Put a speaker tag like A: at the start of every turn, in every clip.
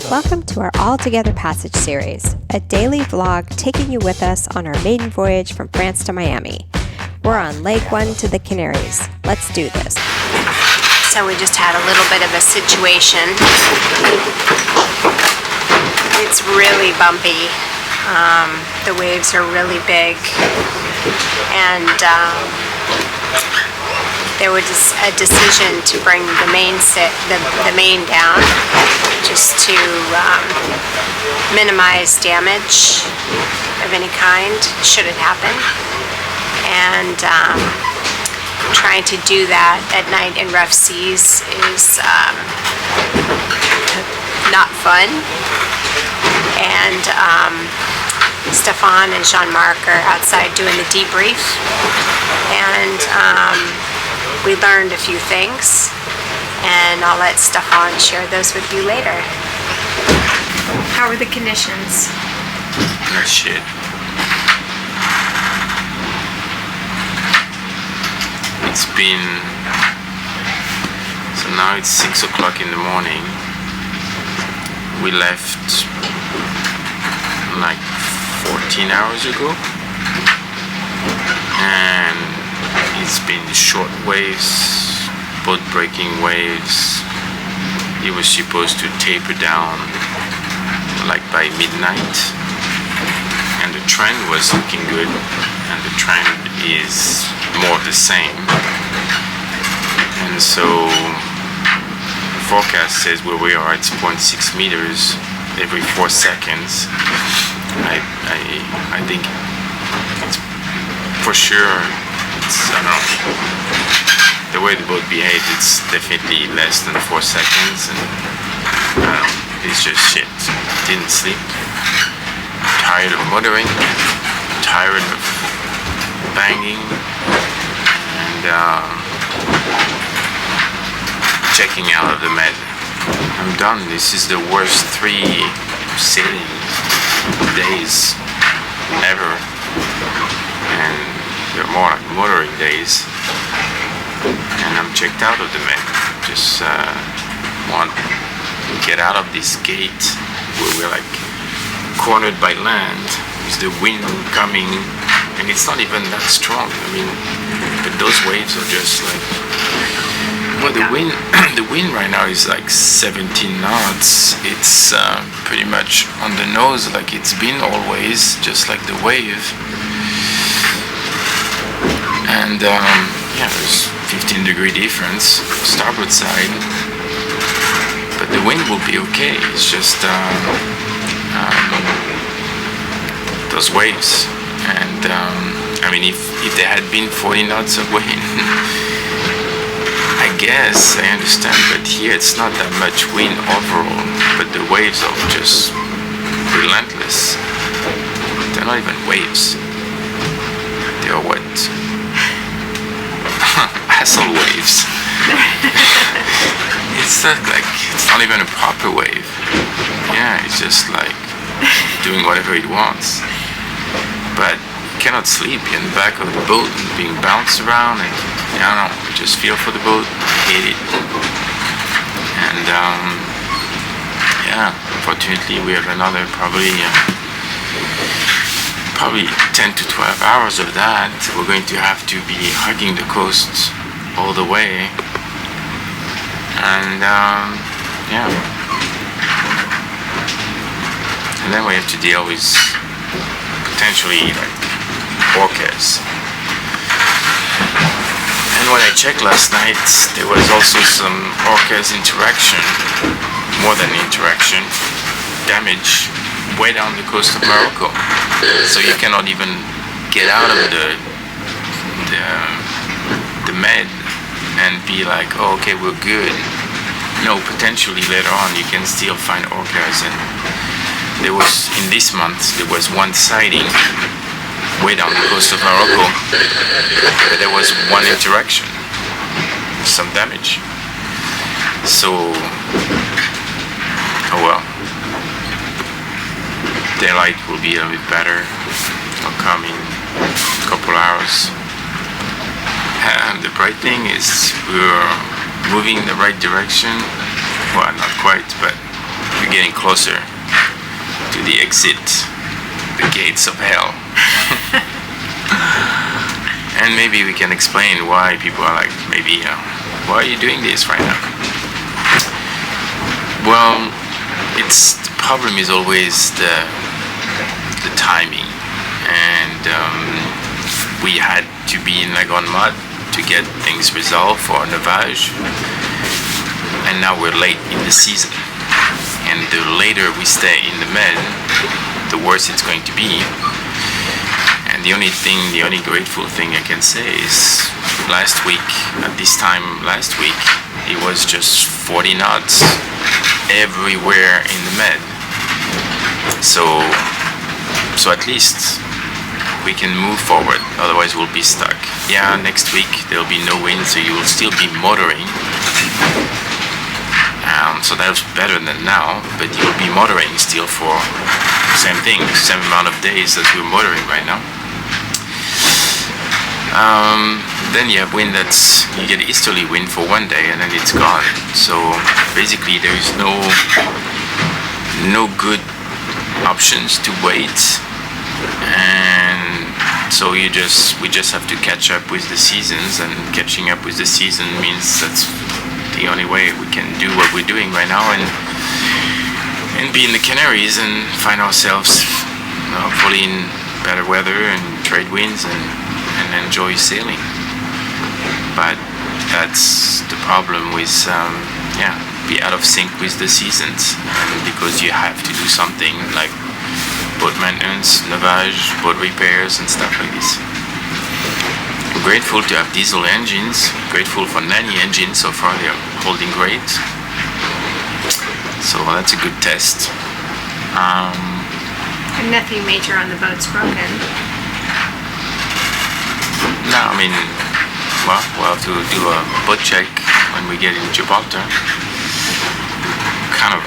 A: Welcome to our All Together Passage series, a daily vlog taking you with us on our maiden voyage from France to Miami. We're on leg 1 to the Canaries. Let's do this. So we just had a little bit of a situation. It's really bumpy. The waves are really big, and there was a decision to bring the main down, just to minimize damage of any kind should it happen. And trying to do that at night in rough seas is not fun. And Stephane and Jean-Marc are outside doing the debrief, and we learned a few things, and I'll let Stephane share those with you later. How are the conditions?
B: Oh shit. It's been, so now it's 6 o'clock in the morning. We left like 14 hours ago, and it's been short waves, boat breaking waves. It was supposed to taper down like by midnight, and the trend was looking good, and the trend is more of the same. And so the forecast says where we are, it's 0.6 meters every 4 seconds. I think it's for sure, it's, I don't know, the way the boat behaved, it's definitely less than 4 seconds, and it's just shit. Didn't sleep, tired of motoring, tired of banging, and checking out of the med. I'm done. This is the worst 3 sailing days ever, and they're more like motoring days, and I'm checked out of the med. Just want to get out of this gate where we're like cornered by land. There's the wind coming, and it's not even that strong. I mean, but those waves are just like, well, the wind right now is like 17 knots. It's pretty much on the nose, like it's been always, just like the wave. And yeah, there's 15-degree difference starboard side, but the wind will be okay. It's just those waves. And I mean, if there had been 40 knots of wind, I guess I understand, but here it's not that much wind overall, but the waves are just relentless. They're not even waves. They are what? Asshole waves. It's not like, it's not even a proper wave. Yeah, it's just like doing whatever it wants. But you cannot sleep. You're in the back of the boat and being bounced around, and I don't know, you just feel for the boat. I hate it. And yeah, unfortunately we have another probably 10 to 12 hours of that. We're going to have to be hugging the coast all the way, and yeah, and then we have to deal with potentially like orcas. And when I checked last night, there was also some orcas interaction, more than interaction, damage way down the coast of Morocco. So you cannot even get out of the med and be like, oh, okay, we're good. No, potentially later on you can still find orcas. And there was, in this month, there was one sighting way down the coast of Morocco, but there was one interaction, some damage. So, oh well. Daylight will be a bit better. It'll come in a couple hours. And the bright thing is we're moving in the right direction. Well, not quite, but getting closer to the exit, the gates of hell. And maybe we can explain why people are like, maybe, why are you doing this right now? Well, the problem is always the timing, and we had to be in La Grande Motte to get things resolved for Navage, and now we're late in the season, and the later we stay in the Med, the worse it's going to be. And the only grateful thing I can say is last week, at this time last week, it was just 40 knots everywhere in the Med. So at least we can move forward, otherwise we'll be stuck. Yeah, next week there'll be no wind, so you will still be motoring. So that's better than now, but you'll be motoring still for same thing, same amount of days as we're motoring right now. Then you have wind you get easterly wind for one day and then it's gone. So basically there is no good options to wait, and so we just have to catch up with the seasons, and catching up with the season means that's the only way we can do what we're doing right now and be in the Canaries and find ourselves hopefully in better weather and trade winds and enjoy sailing. But that's the problem with be out of sync with the seasons, because you have to do something like boat maintenance, navage, boat repairs and stuff like this. I'm grateful to have diesel engines, grateful for 90 engines so far, they're holding great. So that's a good test.
A: And nothing major on the boat's broken.
B: No, I mean, well, we'll have to do a boat check when we get in Gibraltar. Kind of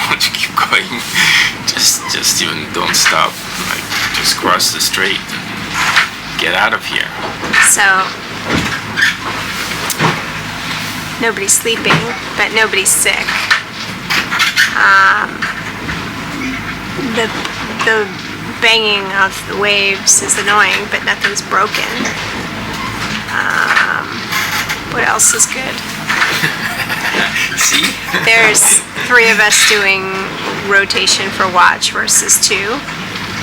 B: want to keep going. Just even don't stop. Like, just cross the strait and get out of here.
A: So nobody's sleeping, but nobody's sick. The banging of the waves is annoying, but nothing's broken. What else is good?
B: See?
A: There's 3 of us doing rotation for watch versus 2.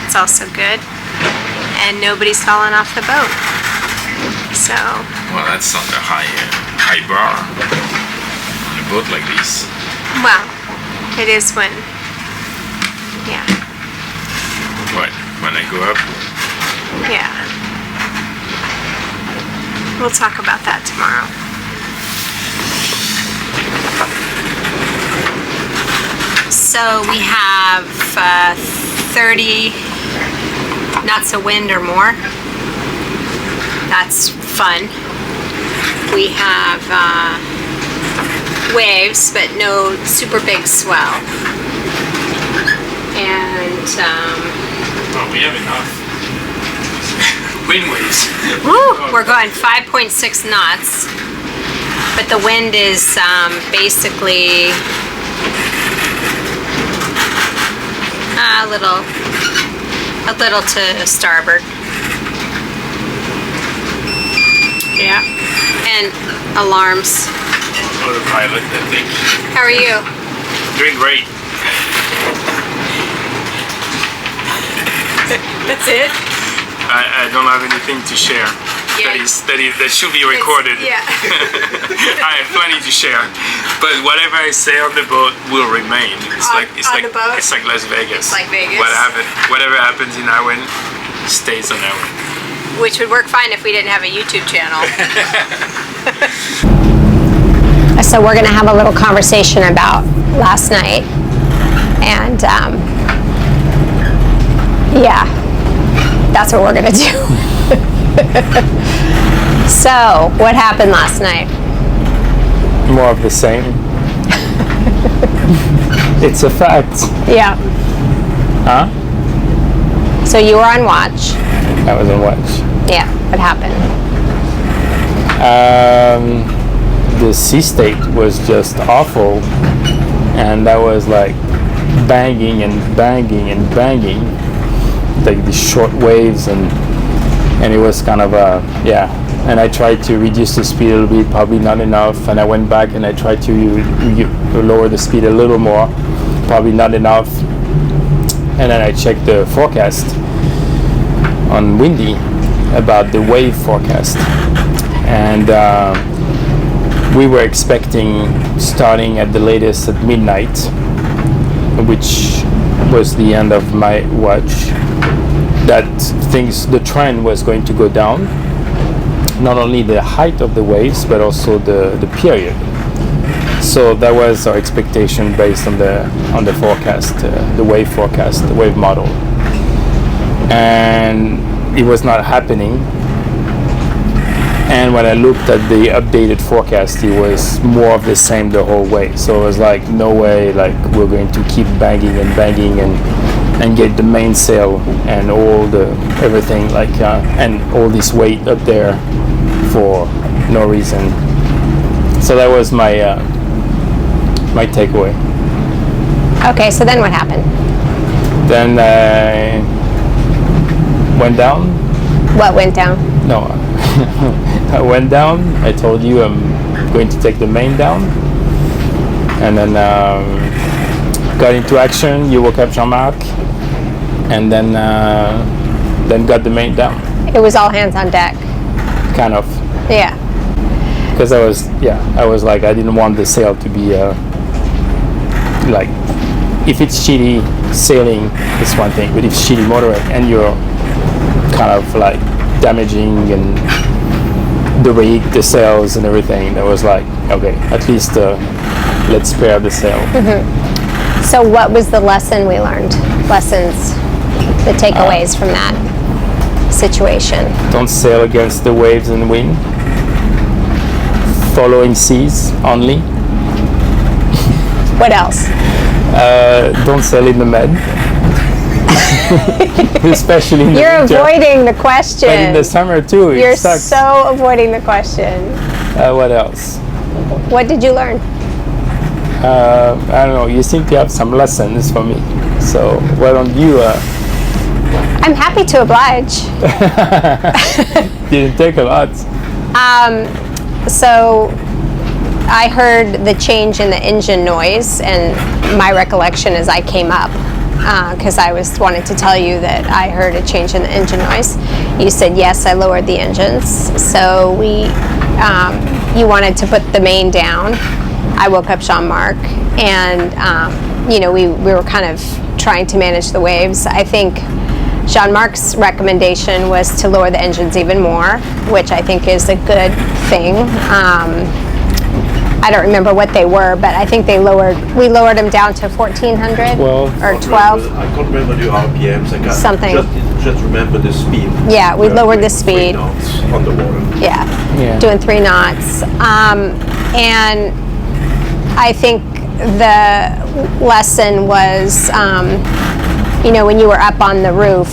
A: It's also good. And nobody's fallen off the boat. So.
B: Well, that's not a high bar on a boat like this.
A: Well, it is when. Yeah.
B: What? When I go up?
A: Yeah. We'll talk about that tomorrow. So we have 30 knots of wind or more. That's fun. We have waves, but no super big swell. And
B: well, we have enough wind waves.
A: Woo! We're going 5.6 knots, but the wind is basically a little to starboard. Yeah. And alarms.
B: Autopilot, I think.
A: How are you?
B: Doing great.
A: That's it?
C: I don't have anything to share.
A: Yeah.
C: That should be recorded.
A: Yeah.
C: I have plenty to share, but whatever I say on the boat will remain. It's
A: On
C: like
A: the boat?
C: It's like Las Vegas.
A: It's like Vegas.
C: Whatever happens in Upwind stays on Upwind.
A: Which would work fine if we didn't have a YouTube channel. So we're going to have a little conversation about last night, and yeah, that's what we're going to do. So, what happened last night?
D: More of the same. It's a fact.
A: Yeah.
D: Huh?
A: So you were on watch.
D: I was on watch.
A: Yeah. What happened?
D: The sea state was just awful, and that was like banging and banging and banging, like these short waves, and it was kind of and I tried to reduce the speed a little bit, probably not enough, and I went back and I tried to lower the speed a little more, probably not enough, and then I checked the forecast on Windy about the wave forecast, and we were expecting, starting at the latest at midnight, which was the end of my watch, that the trend was going to go down, not only the height of the waves but also the period. So that was our expectation based on the forecast, the wave forecast, the wave model, and it was not happening. And when I looked at the updated forecast, it was more of the same the whole way. So it was like, no way, like we're going to keep banging and get the mainsail and all the everything, like and all this weight up there for no reason. So that was my my takeaway.
A: Okay, so then what happened?
D: Then I went down.
A: What went down?
D: No, I went down. I told you I'm going to take the main down, and then got into action. You woke up Jean-Marc, and then got the main down.
A: It was all hands on deck.
D: Kind of.
A: Yeah.
D: Because I was like, I didn't want the sail to be like, if it's shitty sailing, it's one thing, but if it's shitty motoring and you're kind of like damaging and the rig, the sails and everything, that was like, okay, at least let's spare the sail.
A: Mm-hmm. So what was the lesson we learned? The takeaways from that situation?
D: Don't sail against the waves and wind. Following seas only.
A: What else?
D: Don't sail in the mud. Especially in the
A: You're
D: winter.
A: avoiding the question.
D: But in the summer too, it
A: You're
D: sucks.
A: so avoiding the question.
D: What else?
A: What did you learn?
D: I don't know. You seem to have some lessons for me. So why don't you?
A: I'm happy to oblige.
D: Didn't take a lot.
A: So I heard the change in the engine noise, and my recollection is I came up because I wanted to tell you that I heard a change in the engine noise. You said yes, I lowered the engines. So you wanted to put the main down. I woke up Jean-Marc, and we were kind of trying to manage the waves. I think Jean-Marc's recommendation was to lower the engines even more, which I think is a good thing. I don't remember what they were, but I think we lowered them down to 1,400 or 12.
E: I can't remember the RPMs. I got
A: Something.
E: Just remember the speed.
A: Yeah, we lowered the speed.
E: 3 knots on the water.
A: Yeah, doing 3 knots. And I think the lesson was, when you were up on the roof,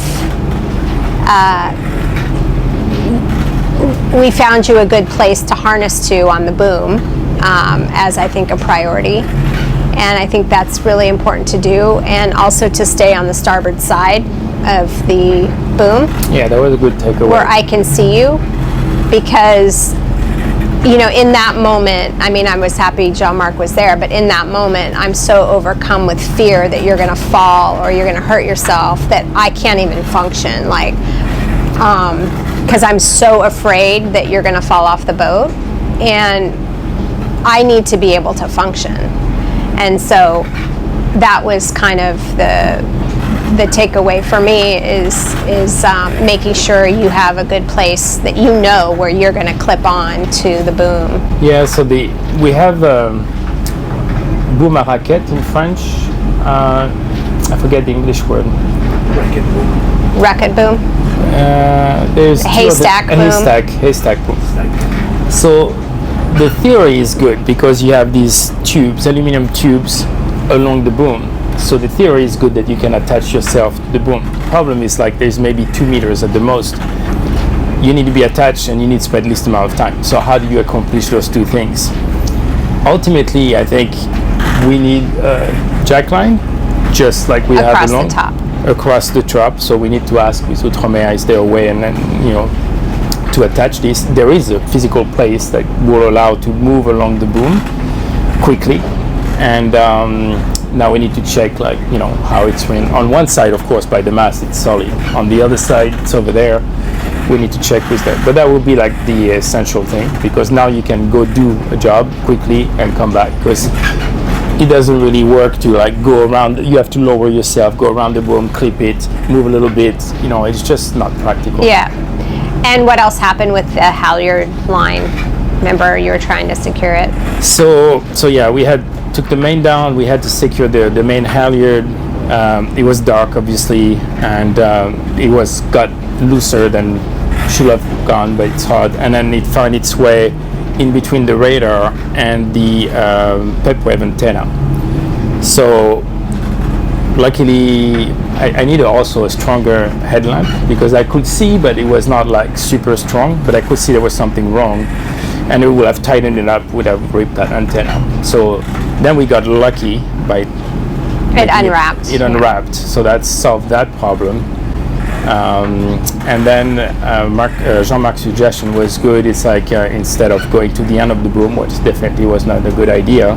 A: we found you a good place to harness to on the boom, as I think a priority. And I think that's really important to do, and also to stay on the starboard side of the boom.
D: Yeah, that was a good takeaway.
A: Where I can see you, because in that moment, I mean, I was happy Jean-Marc was there, but in that moment, I'm so overcome with fear that you're going to fall or you're going to hurt yourself that I can't even function, because I'm so afraid that you're going to fall off the boat, and I need to be able to function. And so that was kind of the takeaway for me is making sure you have a good place that you know where you're going to clip on to the boom.
D: Yeah, so we have boom à raquette in French. I forget the English word.
E: Racket boom.
A: Racket boom?
D: There's
A: haystack boom.
D: Haystack boom. So the theory is good because you have these tubes, aluminum tubes, along the boom. So the theory is good that you can attach yourself to the boom. The problem is there's maybe 2 meters at the most. You need to be attached and you need to spend least amount of time. So how do you accomplish those two things? Ultimately, I think we need a jackline just like we
A: Across
D: have
A: the
D: along
A: top.
D: across the top. So we need to ask with Outre-mer, is there a way, and then to attach this. There is a physical place that will allow to move along the boom quickly, and now we need to check how it's running. On one side, of course, by the mast it's solid. On the other side, it's over there. We need to check with that, but that will be like the essential thing, because now you can go do a job quickly and come back, because it doesn't really work to go around. You have to lower yourself, go around the boom, clip it, move a little bit. It's just not practical.
A: Yeah. And what else happened with the halyard line? Remember, you were trying to secure it.
D: So yeah, we took the main down. We had to secure the main halyard. It was dark, obviously, and it got looser than should have gone, but it's hard. And then it found its way in between the radar and the PepWave antenna. So luckily, I needed also a stronger headlamp, because I could see, but it was not super strong, but I could see there was something wrong, and it would have tightened it up, would have ripped that antenna. So then we got lucky by
A: It unwrapped.
D: It unwrapped, so that solved that problem. And then Jean-Marc's suggestion was good. It's instead of going to the end of the boom, which definitely was not a good idea,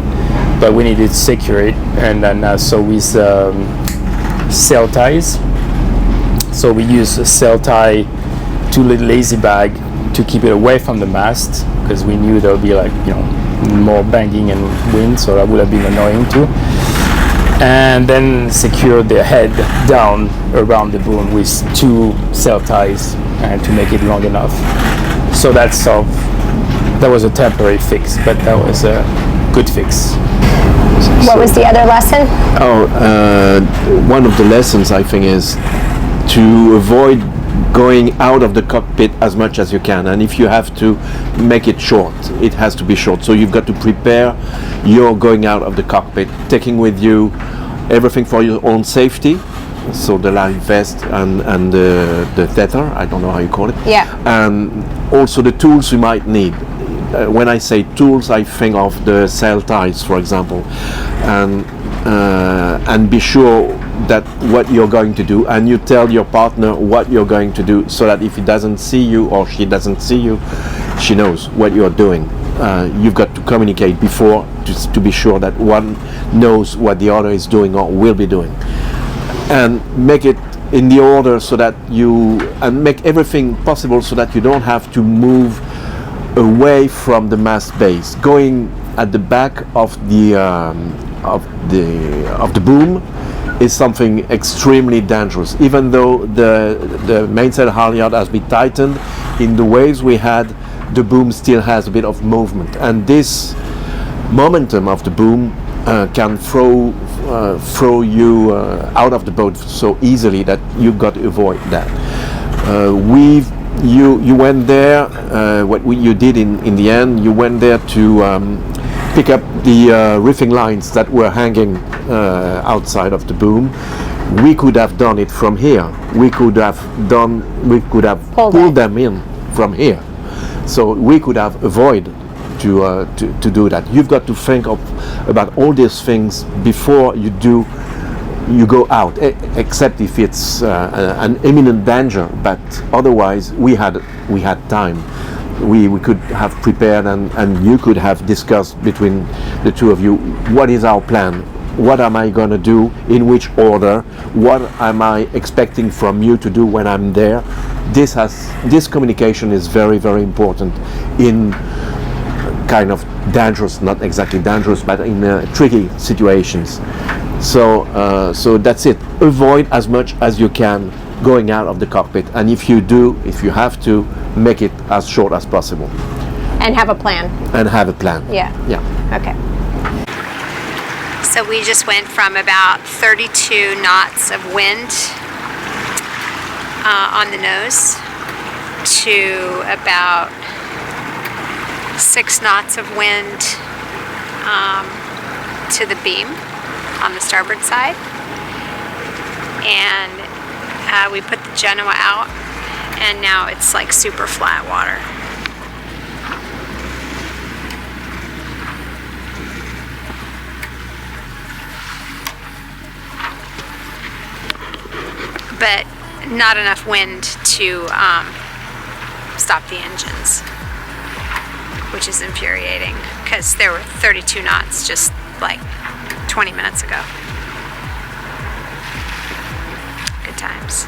D: but we needed to secure it, and then so with sail ties. So we use a sail tie, 2 little lazy bag to keep it away from the mast, because we knew there would be more banging and wind, so that would have been annoying too. And then secure the head down around the boom with 2 sail ties, and to make it long enough. So that was a temporary fix, but that was a good fix.
A: What was the other lesson?
E: One of the lessons, I think, is to avoid going out of the cockpit as much as you can, and if you have to make it short, it has to be short. So you've got to prepare your going out of the cockpit, taking with you everything for your own safety, so the life vest and the tether, I don't know how you call it, and also the tools you might need. When I say tools, I think of the sail ties, for example, and be sure that what you're going to do, and you tell your partner what you're going to do, so that if he doesn't see you or she doesn't see you, she knows what you're doing. You've got to communicate before to be sure that one knows what the other is doing or will be doing, and make it in the order so that and make everything possible so that you don't have to move away from the mast base. Going at the back of the boom is something extremely dangerous. Even though the mainsail halyard has been tightened, in the waves we had, the boom still has a bit of movement, and this momentum of the boom can throw you out of the boat so easily that you've got to avoid that. You went there, you did in the end, you went there to pick up the riffing lines that were hanging outside of the boom. We could have done it from here. We could have pulled them in from here. So we could have avoided to do that. You've got to think about all these things before you go out, except if it's an imminent danger. But otherwise, we had time. We could have prepared, and you could have discussed between the two of you, what is our plan? What am I going to do? In which order? What am I expecting from you to do when I'm there? This communication is very, very important in kind of dangerous, not exactly dangerous, but in tricky situations. So that's it. Avoid as much as you can going out of the cockpit, and if you have to, make it as short as possible.
A: And have a plan.
E: Yeah.
A: Okay. So we just went from about 32 knots of wind on the nose to about 6 knots of wind to the beam on the starboard side. And we put the Genoa out, and now it's like super flat water. but not enough wind to stop the engines, which is infuriating because there were 32 knots just like 20 minutes ago. Good times.